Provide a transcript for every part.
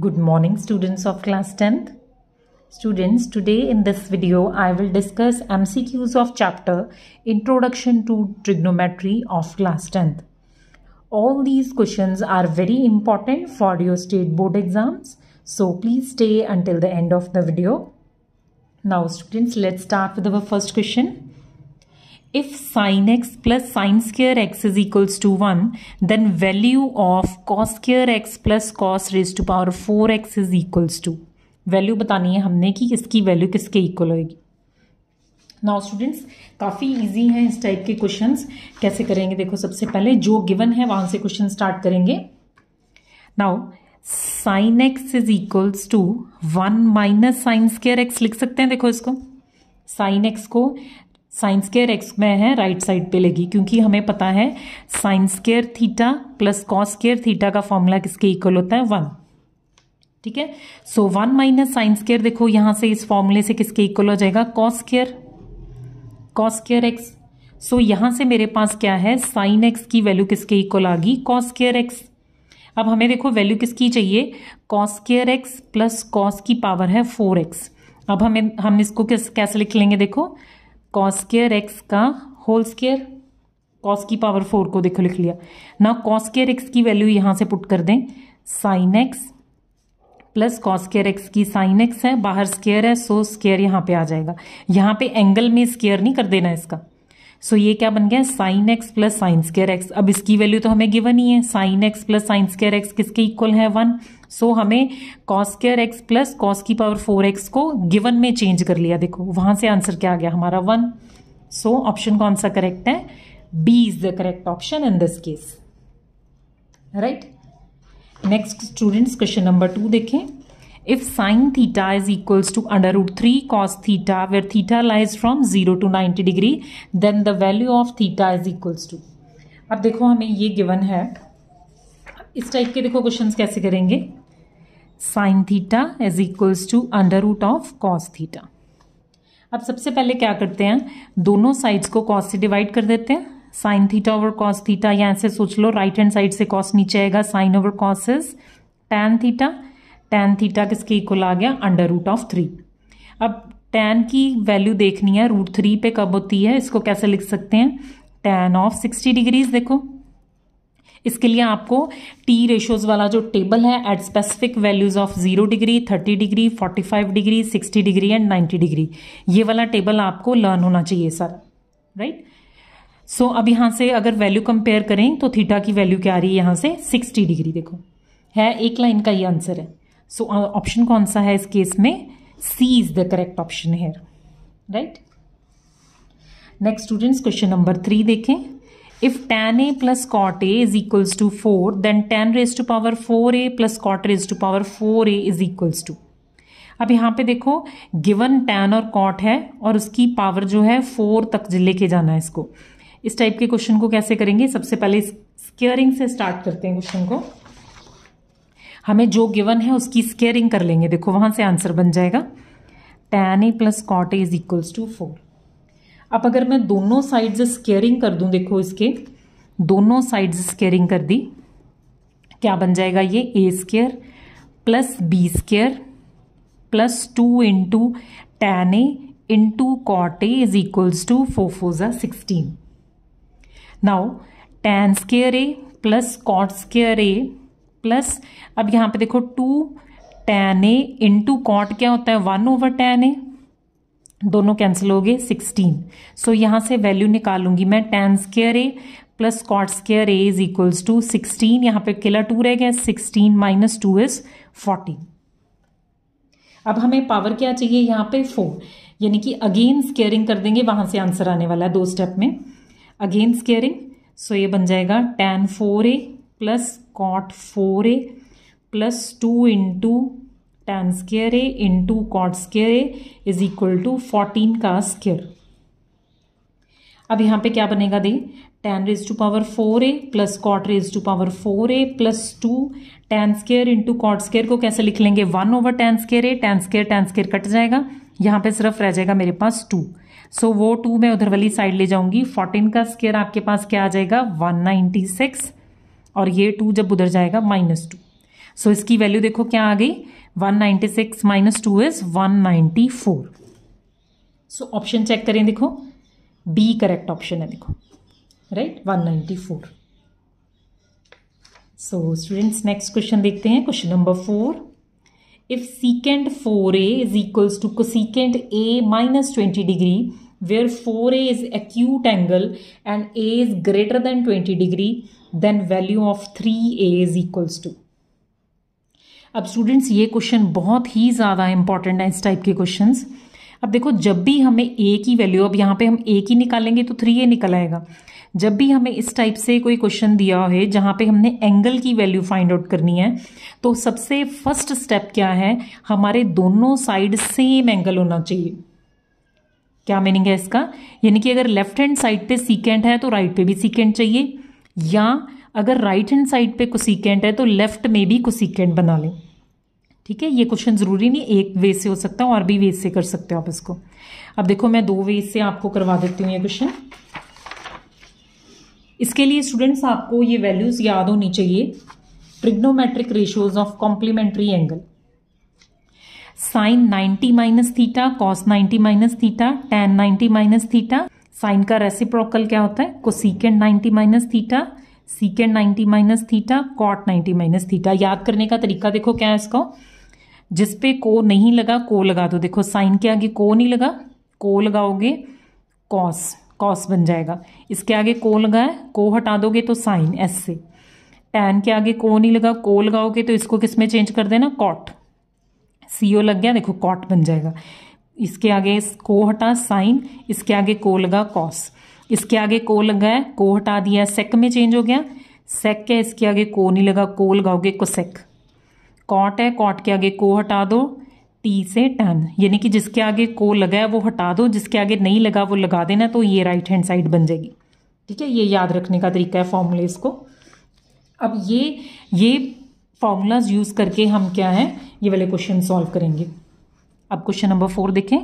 Good morning, students of class 10th. Students, today in this video, I will discuss MCQs of chapter Introduction to Trigonometry of class 10th. All these questions are very important for your state board exams. So please stay until the end of the video. Now students, let's start with our first question. If sin x plus sin square x is equals to 1, then value of cos square x plus cos raised to power 4x is equals to. Value बतानी है हमने कि इसकी value किसके equal होगी. Now students, काफ़ी easy हैं इस टाइप के क्वेश्चंस. कैसे करेंगे देखो, सबसे पहले जो गिवन है वहां से क्वेश्चन स्टार्ट करेंगे. Now sin x is equals to 1 minus sine square x लिख सकते हैं. देखो इसको, sin x को साइन स्क्वायर एक्स में है राइट साइड पे लगी, क्योंकि हमें पता है sign square theta plus cos square theta का फॉर्मूला किसके इक्वल होता है 1. ठीक है, सो 1 माइनस साइन स्क्वायर, देखो यहां से इस फॉर्मूले से किसके इक्वल हो जाएगा कॉस स्क्वायर एक्स. सो यहां से मेरे पास क्या है, साइन एक्स की वैल्यू किसके इक्वल आ गई कॉस स्क्वायर एक्स. अब हमें देखो वैल्यू किसकी चाहिए, cos square x plus cos की पावर है 4x. अब हम इसको कैसे लिख लेंगे, देखो कॉस स्क्वायर एक्स का होल स्क्वायर, कॉस की पावर 4 को देखो लिख लिया ना. कॉस स्क्वायर एक्स की वैल्यू यहां से पुट कर दें, sign x plus cos square x की साइन एक्स है, बाहर स्क्वायर है, सो स्क्वायर यहां पे आ जाएगा. यहां पे एंगल में स्क्वायर नहीं कर देना इसका. सो ये क्या बन गया, sine x plus sine square x. अब इसकी वैल्यू तो हमें गिवन ही है, sign x plus sine square x किसके इक्वल है 1. सो हमें cos square x plus cos की पावर 4x को गिवन में चेंज कर लिया. देखो वहां से आंसर क्या आ गया हमारा 1. सो ऑप्शन कौन सा करेक्ट है, B is the correct option in this case. Right. Next students, question number 2 देखें. If sin theta is equals to under root 3 cos theta, where theta lies from 0 to 90 degree, then the value of theta is equals to. अब देखो हमें ये given है, इस type के देखो questions कैसे करेंगे. sin theta is equals to under root of cos theta. अब सबसे पहले क्या करते हैं, दोनों साइड्स को cos से डिवाइड कर देते हैं. sin theta over cos theta, या ऐसे सोच लो राइट हैंड साइड से cos नीचे आएगा, sin over cos is tan theta. tan theta किसके इक्वल आ गया, अंडर रूट ऑफ 3. अब tan की वैल्यू देखनी है रूट 3 पे कब होती है, इसको कैसे लिख सकते हैं, tan ऑफ 60 डिग्रीज. देखो इसके लिए आपको टी रेशियोज वाला जो टेबल है, at specific values of 0 degree 30 degree 45 degree 60 degree and 90 degree, ये वाला टेबल आपको लर्न होना चाहिए सर. राइट. सो अब यहां से अगर वैल्यू कंपेयर करें तो थीटा की वैल्यू क्या आ रही है यहां से 60 डिग्री. देखो है एक लाइन का ये आंसर है. सो ऑप्शन कौन सा है इस केस में, C is the correct option है. Right. Next students, question number 3 देखें. If tan a plus cot a is equals to 4, then tan raise to power 4a plus cot raise to power 4a is equals to. अब यहां पे देखो given tan और cot है और उसकी power जो है 4 तक लेके जाना है इसको. इस टाइप के क्वेश्चन को कैसे करेंगे, सबसे पहले स्क्वेयरिंग से स्टार्ट करते हैं क्वेश्चन को. हमें जो गिवन है उसकी स्क्वेयरिंग कर लेंगे. देखो वहां से आंसर बन जाएगा tan a plus cot a is equals to 4. अब अगर मैं दोनों साइड्स स्क्वेयरिंग कर दूं, देखो इसके दोनों साइड्स स्क्वेयरिंग कर दी, क्या बन जाएगा ये a square plus B square plus 2 into tan a into cot a is equals to 4 4 जा 16. Now tan square a plus cot square a plus, अब यहां पे देखो 2 tan a इंटू कॉट क्या होता है 1 ओवर tan a, दोनों cancel हो गए 16. सो यहां से वैल्यू निकालूंगी मैं, tan square a plus cot square a is equals to 16. यहां पे अकेला 2 रह गया, 16 माइनस 2 इज 14. अब हमें पावर क्या चाहिए यहां पे 4, यानी कि अगेन स्क्वेयरिंग कर देंगे, वहां से आंसर आने वाला है 2 स्टेप में. अगेन स्क्वेयरिंग, सो ये बन जाएगा tan 4a plus cot 4a plus 2 into tan square a into cot square a is equal to 14 का स्क्वेयर. अब यहां पे क्या बनेगा, दे tan raise to power 4a plus cot raise to power 4a plus 2 tan square into cot square को कैसे लिख लेंगे 1 over tan square a, tan square cut जाएगा, यहां पे सिर्फ रह जाएगा मेरे पास 2. सो वो 2 मैं उधर वाली साइड ले जाऊंगी. 14 का स्क्वेयर आपके पास क्या आ जाएगा 196, और ये 2 जब उधर जाएगा -2. सो इसकी वैल्यू देखो क्या आ गई, 196 minus 2 is 194। So option check करें, देखो बी करेक्ट ऑप्शन है, देखो right 194। So students next question देखते हैं, question number 4। If secant 4a is equals to cosecant a minus 20 degree where 4a is acute angle and a is greater than 20 degree, then value of 3a is equals to। अब students ये question बहुत ही ज़्यादा important है, इस type के questions. अब देखो जब भी हमें a की वैल्यू, अब यहाँ पे हम a की निकालेंगे तो 3a निकल आएगा। जब भी हमें इस टाइप से कोई क्वेश्चन दिया है जहाँ पे हमने एंगल की वैल्यू फाइंड आउट करनी है, तो सबसे फर्स्ट स्टेप क्या है, हमारे दोनों साइड सेम एंगल होना चाहिए। क्या मीनिंग है इसका, यानी कि अगर लेफ्ट हैंड साइड पे सीकेंट है तो राइट पे भी सीकेंट चाहिए, या अगर राइट हैंड साइड पे कोसीकेंट है तो लेफ्ट में भी कोसीकेंट बना लें। ठीक है, ये क्वेश्चन जरूरी नहीं एक वे से हो सकता है, और भी वे से कर सकते हो आप इसको। अब देखो मैं 2 वे से आपको करवा देती हूँ ये क्वेश्चन। इसके लिए स्टूडेंट्स आपको ये वैल्यूज याद होनी चाहिए, trigonometric ratios of complementary angle. Sine 90 minus theta, cos 90 minus theta, tan 90 minus theta. Sine का रेसिप्रोकल क्या होता है, cosecant 90 minus theta, secant 90 minus theta, cot 90 minus theta. याद करने का तरीका देखो क्या है इसको, जिसपे को नहीं लगा को लगा दो। देखो साइन के आगे को नहीं लगा, को लगाओगे कॉस, कॉस बन जाएगा। इसके आगे को लगा है, को हटा दोगे तो साइन एस से। टैन के आगे को नहीं लगा, को लगाओगे तो इसको किस में चेंज कर देना, कॉट। सीओ लग गया, देखो कॉट बन जाएगा। इसके आगे को हटा साइन, इसके आगे को लगा कॉस, इसके आगे को लगा है, को हटा दिया सेक में चेंज हो गया, सेक है, इसके आगे को नहीं लगा, को लगाओगे कोसेक। कॉट है, कॉट के आगे को हटा दो, टी से टैन, यानी कि जिसके आगे को लगा है वो हटा दो, जिसके आगे नहीं लगा वो लगा देना, तो ये राइट हैंड साइड बन जाएगी। ठीक है, ये याद रखने का तरीका है फॉर्मूलेस को। अब ये फॉर्मूलाज यूज करके हम क्या है ये वाले क्वेश्चन सॉल्व करेंगे। अब क्वेश्चन नंबर 4 देखें,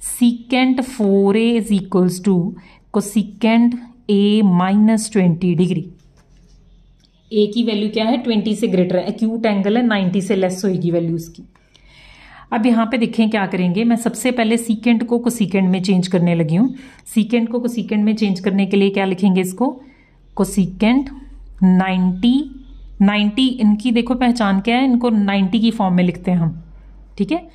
secant 4a is equals to cosecant a minus 20 degree. a की वैल्यू क्या है, 20 से ग्रेटर है, एक्यूट एंगल है, 90 से लेस होगी वैल्यू उसकी। अब यहाँ पे देखें क्या करेंगे, मैं सबसे पहले सीकेंट को कोसीकेंट में चेंज करने लगी हूँ। सीकेंट को कोसीकेंट में चेंज करने के लिए क्या लिखेंगे इसको, कोसीकेंट 90 इनकी देखो पहचान क्या है, इनको 90 की फॉर्म में लिखते हैं हम। ठीक है,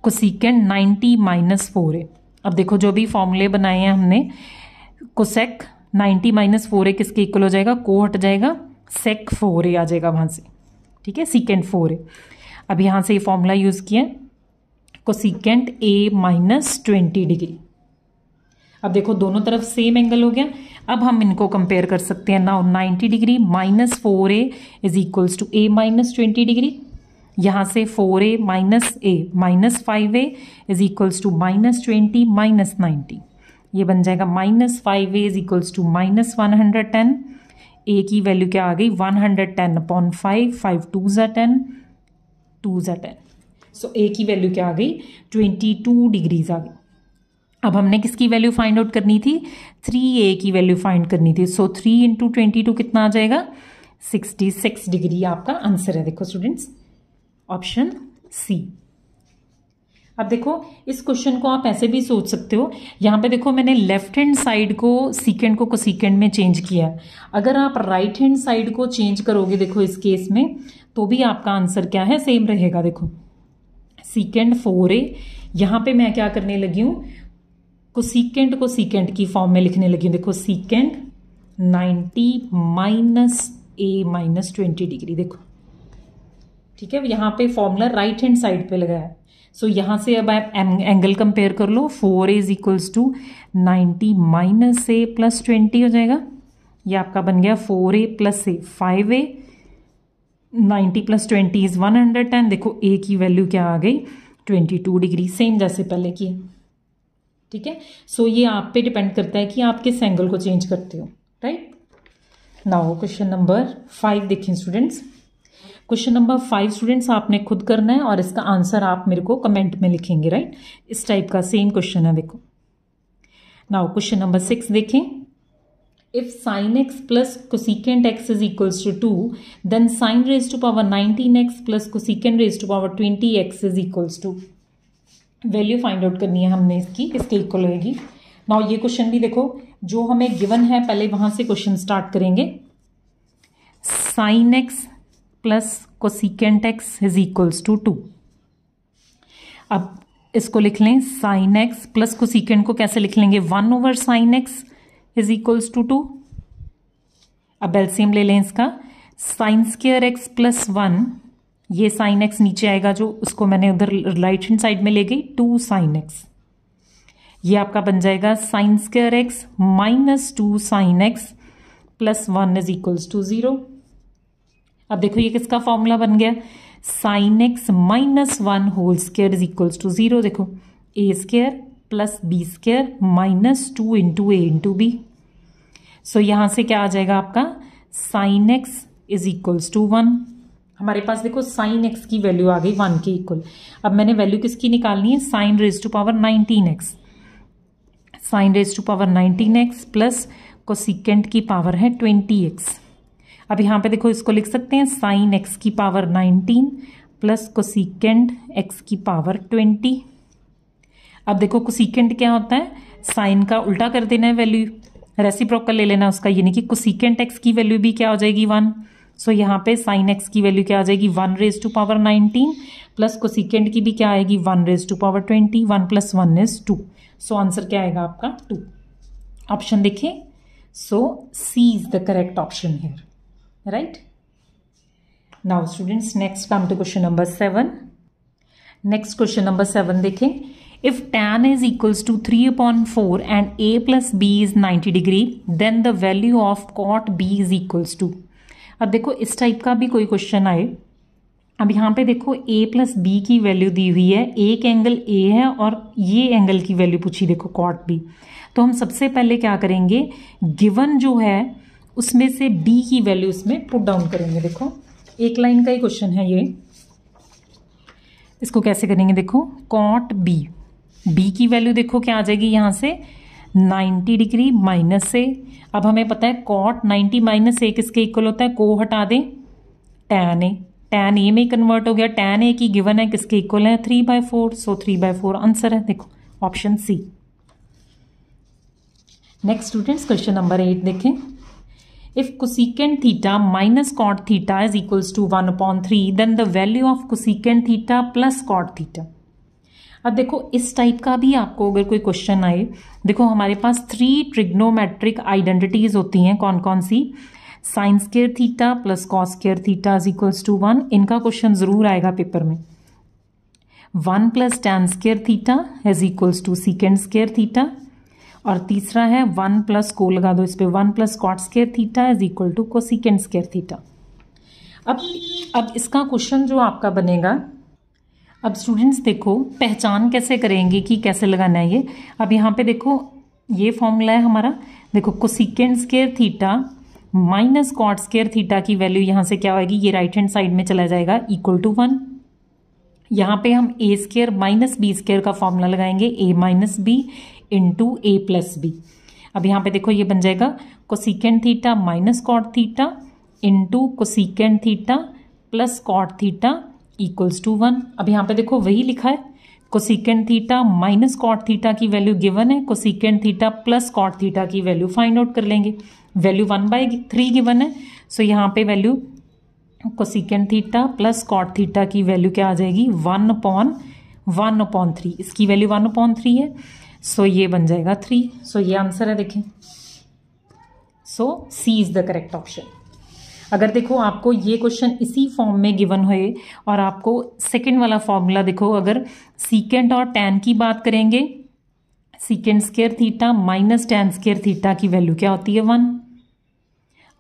कोसीकेंट 90 माइनस 4a। अब देखो जो भी फॉर्मूले बनाए हैं हमने, कोसेक 90 माइनस 4a किसके इक्वल हो जाएगा, को हट जाएगा, सेक 4a आ जाएगा वहां से। ठीक है, सीकेंट 4a। अब यहां से ये फॉर्मूला यूज किया, कोसीकेंट a माइनस 20 डिग्री। अब देखो दोनों तरफ सेम एंगल हो गया। अब हम इनको कंपेयर कर सकते हैं। Now 90 degree minus 4a is equals to a minus 20 degree. यहां से 4a minus a minus 5a is equals to minus 20 minus 90। ये बन जाएगा minus 5a is equals to minus 110। a की वैल्यू क्या आ गई, 110 अपॉन 5, 5 2 ज़ा 10, 2 ज़ा 10। सो a की वैल्यू क्या आ गई, 22 डिग्रीज आ गई। अब हमने किसकी वैल्यू फाइंड आउट करनी थी, 3a की वैल्यू फाइंड करनी थी। सो 3 इंटू 22 कितना आ जाएगा, 66 डिग्री आपका आंसर है। देखो स्टूडेंट्स, ऑप्शन सी। अब देखो इस क्वेश्चन को आप ऐसे भी सोच सकते हो, यहाँ पे देखो मैंने लेफ्ट हैंड साइड को सीकेंट को कोसीकेंट में चेंज किया है। अगर आप राइट हैंड साइड को चेंज करोगे देखो इस केस में, तो भी आपका आंसर क्या है, सेम रहेगा। देखो सीकेंट 4a, यहाँ पे मैं क्या करने लगी हूँ, कोसीकेंट को सीकेंट की फॉर्म में लिखने लगी हूँ। देखो secant 90 minus a minus 20 degree. देखो ठीक है, यहाँ पे फॉर्मूला राइट हैंड साइड पे लगा है। सो यहां से अब आप एंगल कंपेयर कर लो, 4a is equals to 90 minus a plus 20 हो जाएगा। ये आपका बन गया 4a plus a 5a, 90 plus 20 is 110। देखो a की वैल्यू क्या आ गई, 22 डिग्री, सेम जैसे पहले की। ठीक है, सो ये आप पे डिपेंड करता है कि आप किस एंगल को चेंज करते हो। राइट, नाउ क्वेश्चन नंबर 5 देखें स्टूडेंट्स। क्वेश्चन नंबर 5 स्टूडेंट्स आपने खुद करना है और इसका आंसर आप मेरे को कमेंट में लिखेंगे। राइट, इस टाइप का सेम क्वेश्चन है। देखो नाउ क्वेश्चन नंबर 6 देखें। if sin x plus cosecant x is equals to 2, then sin raised to power 19x plus cosecant raised to power 20x is equals to, value find out करनी है हमने इसकी, इसके equal होगी। Now ये question भी देखो, जो हमें गिवन है पहले वहां से क्वेश्चन स्टार्ट करेंगे। sin x plus cosecant x is equals to 2। अब इसको लिख लें sin x प्लस cosecant को कैसे लिख लेंगे, 1 over sin x is equals to 2। अब एलसीएम ले लें इसका, साइन स्क्वायर एक्स प्लस 1, ये साइन एक्स नीचे आएगा जो उसको मैंने उधर राइट हैंड साइड में ले गई, 2 साइन एक्स, ये आपका बन जाएगा sine square x minus 2 sine x plus 1 is equals to 0। अब देखो ये किसका फॉर्मूला बन गया, sine x minus 1 whole square is equals to 0। देखो A square plus B square minus 2 into A into B. So यहां से क्या आ जाएगा आपका, sine x is equals to 1। हमारे पास देखो साइन एक्स की वैल्यू आ गई 1 के इक्वल। अब मैंने वैल्यू किसकी निकालनी है, sine raise to power 19x, sine raise to power 19x plus cosecant की पावर है 20x। अब यहां पे देखो इसको लिख सकते हैं साइन एक्स की पावर 19 प्लस कोसिकेंट एक्स की पावर 20। अब देखो कोसिकेंट क्या होता है, साइन का उल्टा कर देना है वैल्यू, रेसिप्रोकल ले लेना उसका, यानी कि कोसिकेंट एक्स की वैल्यू भी क्या हो जाएगी 1। सो यहाँ पे साइन एक्स की वैल्यू क्या आ जाएगी 1 raise to power 19 plus cosecant की भी क्या आएगी 1 raise to power 20, 1 plus 1 is 2। So answer क्या आएगा आपका 2। ऑप्शन देखिए, so C is the correct option here, right. Now students next come to question number 7। Next question number 7 देखें, if tan is equals to 3/4 and a plus b is 90 degree, then the value of cot b is equals to। अब देखो इस type का भी कोई question आए, अब यहाँ पे देखो a प्लस b की वैल्यू दी हुई है, एक एंगल a है और ये एंगल की वैल्यू पूछी देखो cot b। तो हम सबसे पहले क्या करेंगे, गिवन जो है उसमें से b की वैल्यू इसमें पुट डाउन करेंगे। देखो एक लाइन का ही क्वेश्चन है ये, इसको कैसे करेंगे, देखो cot b, b की वैल्यू देखो क्या आ जाएगी यहां से 90 डिग्री माइनस ए। अब हमें पता है cot 90 माइनस ए किसके इक्वल होता है, को हटा दें tan ए, tan ए में कन्वर्ट हो गया, tan ए की गिवन है किसके इक्वल है 3/4। सो 3/4 आंसर है, देखो option C. Next students question number 8 देखें, if cosecant theta minus cot theta is equals to 1/3 then the value of cosecant theta plus cot theta. अब देखो इस टाइप का भी आपको अगर कोई क्वेश्चन आए, देखो हमारे पास 3 ट्रिग्नोमेट्रिक आइडेंटिटीज होती हैं, कौन कौन सी, sine square theta plus cos square theta is equals to 1। इनका क्वेश्चन जरूर आएगा पेपर में। 1 plus tan square theta is equals to secant square theta, और तीसरा है 1 प्लस को लगा दो इस पे 1 plus cot square theta is equal to cosecant square theta. अब इसका क्वेश्चन जो आपका बनेगा, अब स्टूडेंट्स देखो पहचान कैसे करेंगे कि कैसे लगाना है ये। अब यहाँ पे देखो ये फॉर्मूला है हमारा, देखो cosecant square theta minus cot square theta की वैल्यू यहाँ से क्या होगी, ये राइट हैंड साइड में चला जाएगा इक्वल टू 1। यहाँ पे हम A square minus B square का फॉर्मूला लगाएंगे, A minus B into A plus B. अब यहाँ पे देखो ये बन जाएगा cosecant theta minus cot theta into cosecant theta plus cot theta equals to 1। अब यहाँ पे देखो वही लिखा है, cosecant theta minus cot theta की वैल्यू गिवन है, cosecant theta plus cot theta की वैल्यू फाइंड आउट कर लेंगे। वैल्यू 1/3 गिवन है, सो यहाँ पे value cosecant theta plus cot theta की वैल्यू क्या आ जाएगी 1/3। इसकी वैल्यू 1/3 है, सो ये बन जाएगा 3। सो ये आंसर है, देखें। सो C is the correct option. अगर देखो आपको ये क्वेश्चन इसी फॉर्म में गिवन हुए और आपको सेकंड वाला फॉर्मूला देखो, अगर सीकेंट और टैन की बात करेंगे, secant square theta minus tan square theta की वैल्यू क्या होती है 1।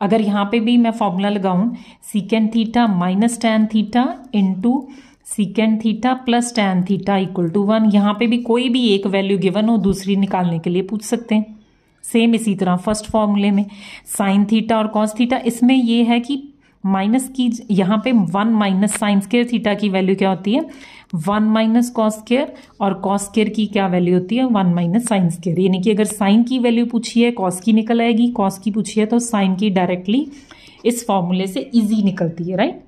अगर यहाँ पे भी मैं फॉर्मूला लगाऊं secant theta minus tan theta into secant theta plus tan theta equal to 1, यहाँ पे भी कोई भी एक वैल्यू गिवन हो दूसरी निकालने के लिए पूछ सकते हैं। सेम इसी तरह फर्स्ट फॉर्मूले में साइन थीटा और कॉस थीटा, इसमें ये है कि माइनस की, यहाँ पे 1 माइनस साइन स्क्वायर थीटा की वैल्यू क्या होती है 1 माइनस कॉस स्क्वायर, और कॉस स्क्वायर की क्या वैल्यू होती है 1 माइनस साइन स्क्वायर। यानी कि अगर साइन की वैल्यू पूछी है कॉस की निकल आएगी, कॉस की पूछी है तो साइन की डायरेक्टली इस फॉर्मूले से इजी निकलती है, राइट।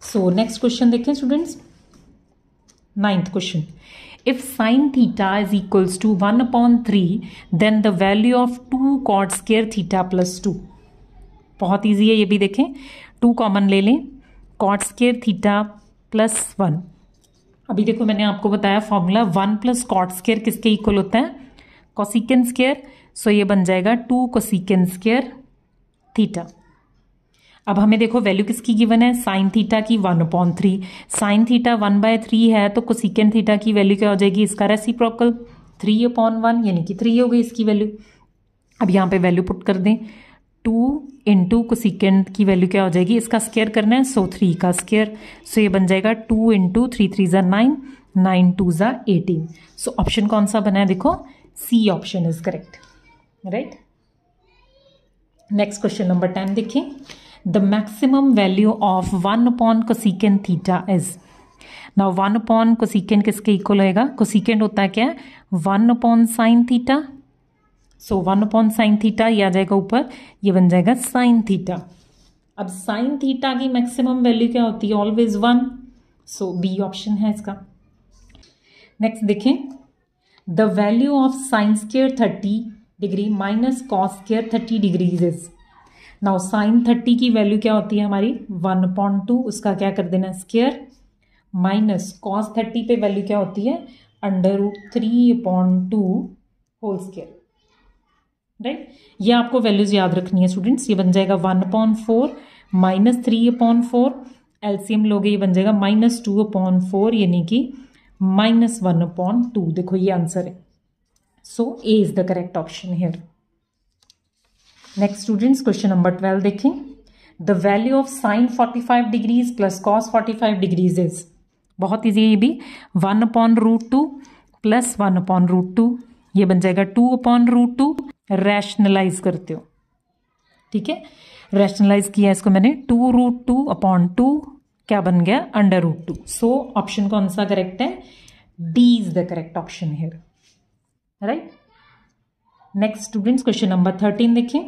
सो नेक्स्ट क्वेश्चन देखें students, 9th question. If sin theta is equals to 1/3, then the value of 2 cot square theta plus 2। बहुत ईजी है ये भी, देखें 2 कॉमन ले लें, कॉट स्क्वायर थीटा प्लस 1। अभी देखो मैंने आपको बताया फॉर्मूला 1 प्लस कॉट स्क्वायर किसके इक्वल होता है कोसिकेंट स्क्वायर। सो ये बन जाएगा 2 कोसिकेंट स्क्वायर थीटा। अब हमें देखो वैल्यू किसकी गिवन है साइन थीटा की 1/3। साइन थीटा 1/3 है तो कोसिकेंट थीटा की वैल्यू क्या हो जाएगी इसका रेसिप्रोकल 3/1, यानी कि 3 हो गई इसकी वैल्यू। अब यहाँ पे वैल्यू पुट कर दें, 2 इंटू कोसिकेंट की वैल्यू क्या हो जाएगी, इसका स्क्वायर करना है सो 3 का स्क्वायर। सो ये बन जाएगा 2 इंटू 3 3 ज़ा 9, 9 2 ज़ा 18। सो ऑप्शन कौन सा बना है, देखो C option is correct, right. Next question number 10 देखें। The maximum value of 1 cosecant theta is। Now 1 cosecant किसके इक्वल होएगा, cosecant होता है क्या 1 sin theta। सो 1 sin theta ये आ जाएगा ऊपर, ये बन जाएगा sin theta। अब sin theta की मैक्सिमम वैल्यू क्या होती है ऑलवेज 1। सो बी ऑप्शन है इसका। नेक्स्ट देखें, the value of sin square 30 degree minus cos square 30 degrees is. Now sine 30 की वैल्यू क्या होती है हमारी 1/2, उसका क्या कर देना स्क्वायर, माइनस कॉस 30 पे वैल्यू क्या होती है √3/2 होल स्क्वायर, राइट। ये आपको वैल्यूज याद रखनी है स्टूडेंट्स। ये बन जाएगा 1/4 माइनस 3/4, एलसीएम लोगे ये बन जाएगा -2/4, यानी कि -1/2। देखो ये आंसर है। So A is the correct option here. Next students question number 12 देखें। The value of sine 45 degrees plus cos 45 degrees is. बहुत ईजी है ये भी, 1/√2 प्लस 1/√2, ये बन जाएगा 2/√2। रैशनलाइज करते हो, ठीक है, रैशनलाइज किया इसको मैंने, 2√2/2 क्या बन गया √2। सो ऑप्शन कौन सा करेक्ट है, D is the correct option here, right. Next students question number 13 देखें।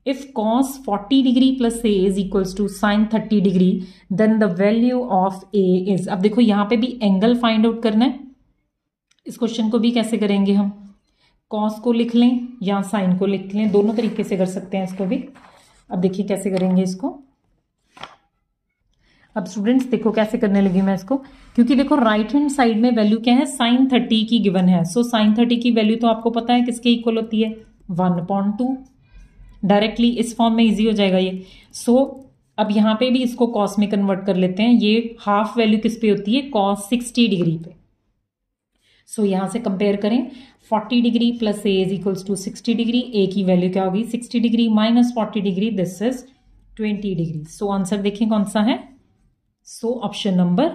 If cos 40 degree plus a is equals to sin 30 degree, then the value of a is। अब देखो यहाँ पे भी एंगल फाइंड आउट करना है। इस क्वेश्चन को भी कैसे करेंगे हम, cos को लिख लें या sin को लिख लें, दोनों तरीके से कर सकते हैं इसको भी। अब देखिए कैसे करेंगे इसको। अब स्टूडेंट्स देखो कैसे करने लगी मैं इसको, क्योंकि देखो राइट हैंड साइड में वैल्यू क्या है sin 30 की गिवन है। सो sin 30 की वैल्यू तो आपको पता है किसके इक्वल होती है 1/2। डायरेक्टली इस फॉर्म में इजी हो जाएगा ये। सो अब यहाँ पे भी इसको कॉस में कन्वर्ट कर लेते हैं। ये हाफ वैल्यू किस पे होती है कॉस 60 डिग्री पे। सो यहाँ से कंपेयर करें, 40 degree plus A is equals to 60 degree. A की वैल्यू क्या होगी 60 degree minus 40 degree, this is 20 degree. So answer देखें कौन सा है। So option number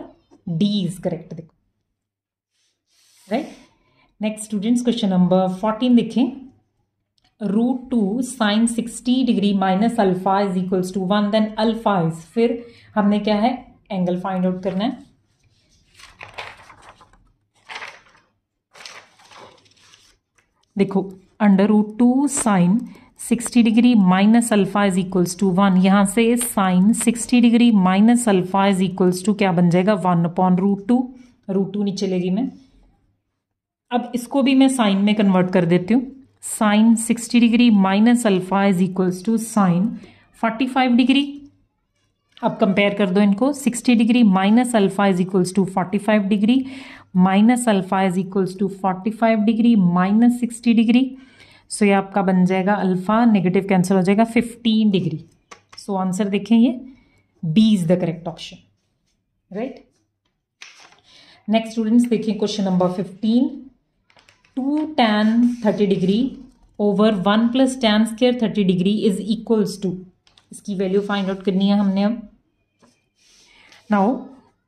D is correct, देखो, right. Next students question number 14 देखें। √2 sine 60 degree minus alpha is equals to 1, then alpha is, फिर हमने क्या है एंगल फाइंड आउट करना है। देखो √2 sine 60 degree minus alpha is equals to 1, यहां से sine 60 degree minus alpha is equals to क्या बन जाएगा 1/√2। √2 नीचे लेगी मैं। अब इसको भी मैं साइन में कन्वर्ट कर देती हूँ। Sine 60 degree minus alpha is equals to sine 45 degree. अब कंपेयर कर दो इनको, 60 degree minus alpha is equals to 45 degree, minus alpha is equals to 45 degree minus 60 degree. So ये आपका बन जाएगा अल्फा नेगेटिव कैंसिल हो जाएगा 15 डिग्री। सो आंसर देखें ये B is the correct option, right. Next students देखिए question number 15। 2 tan 30 degree over 1 plus tan square 30 degree is equals to, इसकी वैल्यू फाइंड आउट करनी है हमने। अब नाउ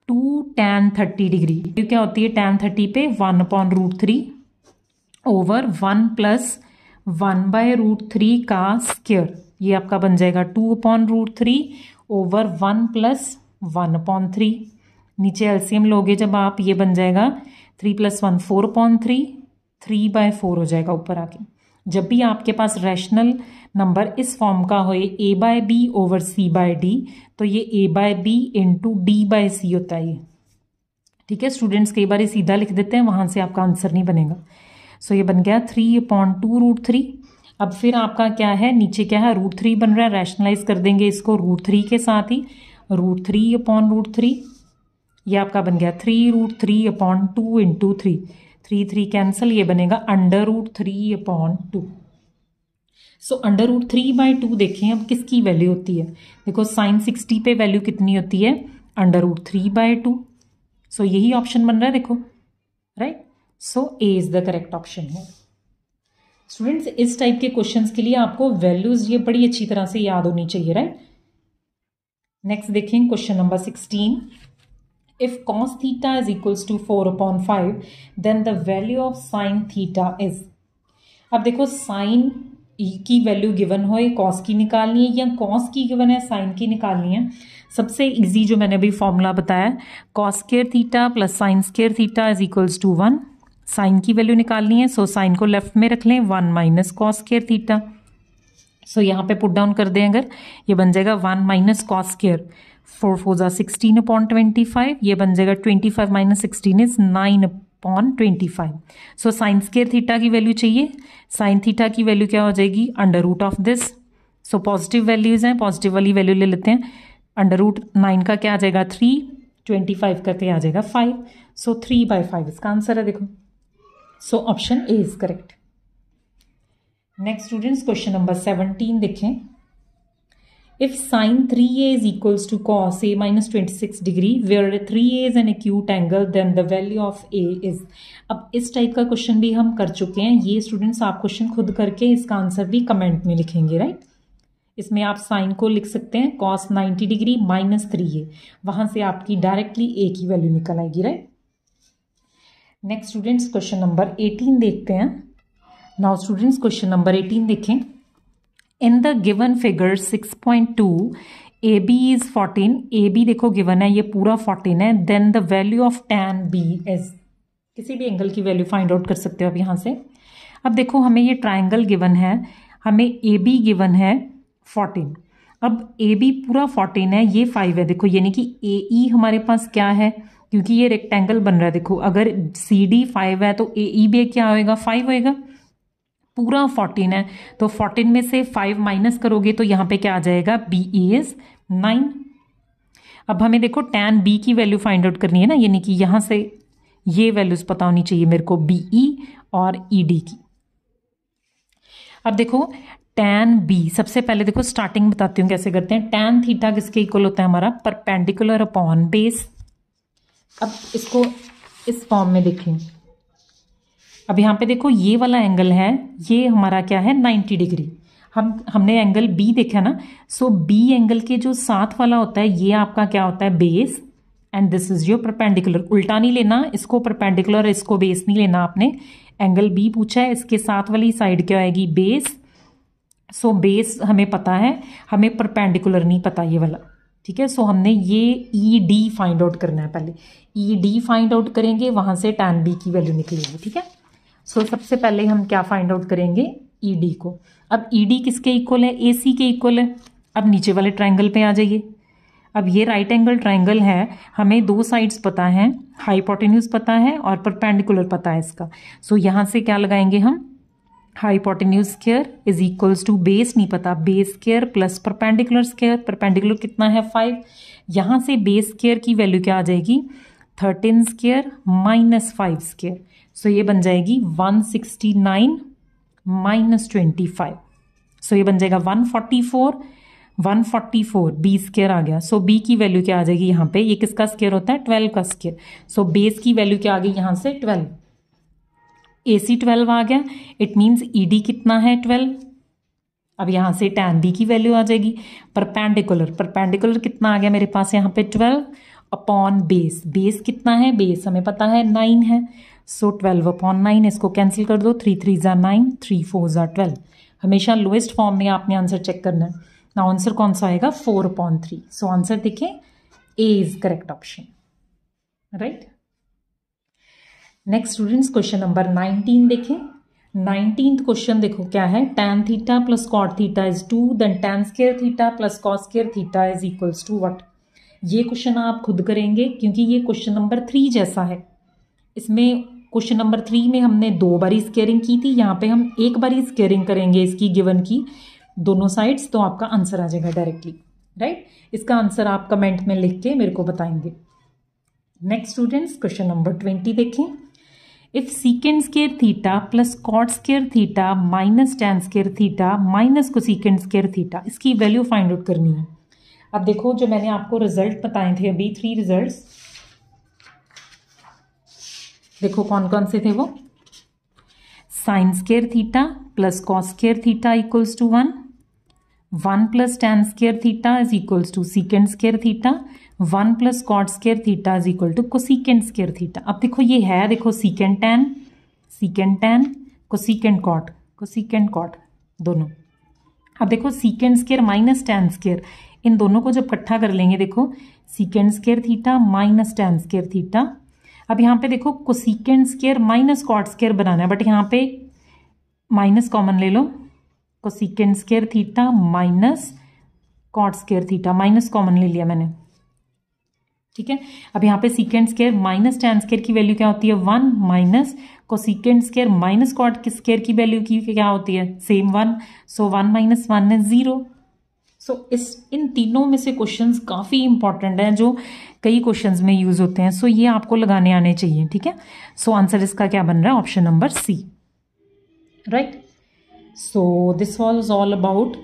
2 tan 30 डिग्री क्या होती है tan 30 पे 1/√3 ओवर 1 प्लस 1/√3 का स्क्वायर, ये आपका बन जाएगा 2/√3 ओवर 1 + 1/3। नीचे एलसीएम लोगे जब आप, ये बन जाएगा 3 + 1 4/3, 3/4 हो जाएगा ऊपर आके। जब भी आपके पास रैशनल नंबर इस फॉर्म का हो, a/b ओवर c/d, तो ये a/b इंटू d/c होता है ये। ठीक है स्टूडेंट्स, कई बार सीधा लिख देते हैं, वहां से आपका आंसर नहीं बनेगा। सो ये बन गया 3/2√3। अब फिर आपका क्या है, नीचे क्या है, √3 बन रहा है, रैशनलाइज कर देंगे इसको √3 के साथ ही, √3/√3, ये आपका बन गया 3√3/2 इंटू 3, 3 कैंसिल, ये बनेगा √3/2। सो √3/2 देखें अब किसकी वैल्यू होती है, देखो sin 60 पे वैल्यू कितनी होती है, √3/2। सो यही ऑप्शन बन रहा है, देखो right. So A is the correct option है। स्टूडेंट्स, इस टाइप के क्वेश्चंस के लिए आपको वैल्यूज ये बड़ी अच्छी तरह से याद होनी चाहिए, राइट। नेक्स्ट देखें question number 16। If cos theta is equals to 4/5 then the value of sin theta is. अब देखो साइन की वैल्यू गिवन हो, कॉस की निकालनी है, या कॉस की गिवन है साइन की निकालनी है। सबसे इजी जो मैंने अभी फॉर्मूला बताया, cos square theta plus sine square theta is equals to 1। Sine की वैल्यू निकालनी है, सो साइन को लेफ्ट में रख लें, 1 माइनस कॉस स्क्वायर थीटा। सो यहाँ पे पुट डाउन कर दें अगर, ये बन जाएगा 1 माइनस कॉस स्क्वायर, 4 4 जा 16/25, ये बन जाएगा 25 minus 16 is 9/25। So sine square theta की वैल्यू चाहिए, साइन थीटा की वैल्यू क्या हो जाएगी, √of this. So positive values हैं, पॉजिटिव वाली वैल्यू ले लेते हैं, √9 का क्या आ जाएगा 3, 25 का क्या आ जाएगा 5। सो 3/5 इसका आंसर है, देखो। So option A is correct. Next students, question number 17 देखें। If sin 3a is equals to cos a minus 26 degree where 3a is an acute angle then the value of a is। अब इस type का question भी हम कर चुके हैं, ये स्टूडेंट्स आप क्वेश्चन खुद करके इसका आंसर भी कमेंट में लिखेंगे, राइट। इसमें आप साइन को लिख सकते हैं cos 90 डिग्री माइनस 3a, वहां से आपकी डायरेक्टली a की वैल्यू निकल आएगी, right. Next students, question number 18 देखते हैं। नाउ स्टूडेंट्स, क्वेश्चन नंबर 18 देखें। In the given figure 6.2 AB is 14, AB देखो गिवन है, ये पूरा 14 है, then the value of tan B is. किसी भी एंगल की वैल्यू फाइंड आउट कर सकते हो आप यहाँ से। अब देखो हमें ये ट्राइंगल गिवन है, हमें AB गिवन है 14, अब AB पूरा 14 है, ये 5 है, देखो यानी कि AE हमारे पास क्या है, क्योंकि ये रेक्टेंगल बन रहा है, देखो अगर CD 5 है तो AE भी क्या होएगा 5 होएगा, पूरा 14 है, तो 14 में से 5 माइनस करोगे तो यहाँ पे क्या आ जाएगा, BE इज 9। अब हमें देखो tan B की वैल्यू फाइंड आउट करनी है ना, यानी कि यहाँ से ये वैल्यूज पता होनी चाहिए मेरे को BE और ED की। अब देखो tan B, सबसे पहले देखो स्टार्टिंग बताती हूँ कैसे करते हैं। tan थीटा किसके इक्वल होता है हमारा, परपेंडिकुलर अपॉन बेस। अब इसको इस फॉर्म में देखें, अब यहाँ पे देखो ये वाला एंगल है, ये हमारा क्या है 90 डिग्री। हमने एंगल B देखा ना, सो B एंगल के जो साथ वाला होता है ये आपका क्या होता है base, and this is your perpendicular. उल्टा नहीं लेना, इसको परपेंडिकुलर इसको बेस नहीं लेना आपने। एंगल B पूछा है, इसके साथ वाली साइड क्या आएगी बेस। सो बेस हमें पता है, हमें परपेंडिकुलर नहीं पता ये वाला, ठीक है। सो हमने ये ED फाइंड आउट करना है, पहले ED फाइंड आउट करेंगे, वहां से tan B की वैल्यू निकलेगी, ठीक है। सो सबसे पहले हम क्या फाइंड आउट करेंगे, ED को। अब ED किसके इक्वल है, AC के इक्वल है। अब नीचे वाले ट्राइंगल पे आ जाइए। अब ये राइट एंगल ट्राइंगल है, हमें दो साइड्स पता है, हाइपोटेन्यूज पता है और परपेंडिकुलर पता है इसका। सो यहाँ से क्या लगाएंगे हम, hypotenuse square is equals to base नहीं पता, base square plus perpendicular square. Perpendicular कितना है 5, यहाँ से बेस स्क्वायर की वैल्यू क्या आ जाएगी 13 स्क्वायर माइनस 5 स्क्वायर। सो ये बन जाएगी 169 माइनस 25। सो ये बन जाएगा 144 बी स्क्वायर आ गया। सो बी की वैल्यू क्या आ जाएगी यहाँ पे, ये किसका स्क्वायर होता है 12 का स्क्वायर। सो बेस की वैल्यू क्या आ गई यहाँ से 12, AC 12 आ गया, इट मीन्स ED कितना है 12। अब यहाँ से tan B की वैल्यू आ जाएगी। परपेंडिकुलर कितना आ गया मेरे पास यहाँ पे 12 अपॉन बेस। बेस कितना है, बेस हमें पता है 9 है। सो 12/9, इसको कैंसिल कर दो, 3 3 ज़ा 9, 3 4 ज़ा 12। हमेशा लोएस्ट फॉर्म में आपने आंसर चेक करना है ना। आंसर कौन सा आएगा? 4/3। सो आंसर देखें, A is correct option, right. Next students, question number 19 देखें। 19th क्वेश्चन देखो क्या है, tan theta plus cot theta is 2, then tan square theta plus cos square theta is equals to what. ये question आप खुद करेंगे क्योंकि ये क्वेश्चन नंबर 3 जैसा है। इसमें क्वेश्चन नंबर 3 में हमने 2 बारी स्क्वायरिंग की थी, यहाँ पे हम 1 बारी स्क्वायरिंग करेंगे इसकी गिवन की दोनों साइड्स, तो आपका आंसर आ जाएगा डायरेक्टली, राइट। इसका आंसर आप कमेंट में लिख के मेरे को बताएंगे। नेक्स्ट स्टूडेंट्स, क्वेश्चन नंबर 20 देखें। If secant square theta plus cot square theta minus tan square theta minus cosecant square theta, इसकी वैल्यू फाइंड आउट करनी है। अब देखो, जो मैंने आपको रिजल्ट बताए थे अभी 3 रिजल्ट्स, देखो कौन कौन से थे वो। Sine square theta plus cos square theta equals to 1, 1 plus tan square theta is equals to secant square theta, 1 plus cot square theta is equal to cosecant square theta. अब देखो ये है, देखो सीकेंड टैन कोसेकेंड कॉट दोनों। अब देखो secant square minus tan square, इन दोनों को जब इकट्ठा कर लेंगे, देखो secant square theta minus tan square theta. अब यहाँ पे देखो cosecant square minus cot square बनाना है, बट यहाँ पे माइनस कॉमन ले लो, cosecant square theta minus cot square theta, minus common ले लिया मैंने, ठीक है। अब यहाँ पे secant square minus tan square की वैल्यू क्या होती है? 1 minus cosecant square minus cot square की वैल्यू की क्या होती है? Same 1। So 1 minus 1 is 0। So इन तीनों में से क्वेश्चंस काफ़ी इंपॉर्टेंट हैं जो कई क्वेश्चंस में यूज होते हैं। सो ये आपको लगाने आने चाहिए, ठीक है। सो आंसर इसका क्या बन रहा है? Option number C, right. So this was all about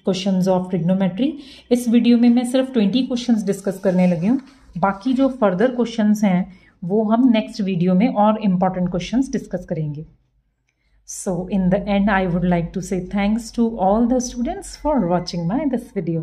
questions of trigonometry. इस वीडियो में मैं सिर्फ 20 क्वेश्चंस डिस्कस करने लगी हूँ, बाकी जो फर्दर क्वेश्चंस हैं वो हम नेक्स्ट वीडियो में और इम्पॉर्टेंट क्वेश्चंस डिस्कस करेंगे। So in the end, I would like to say thanks to all the students for watching this video.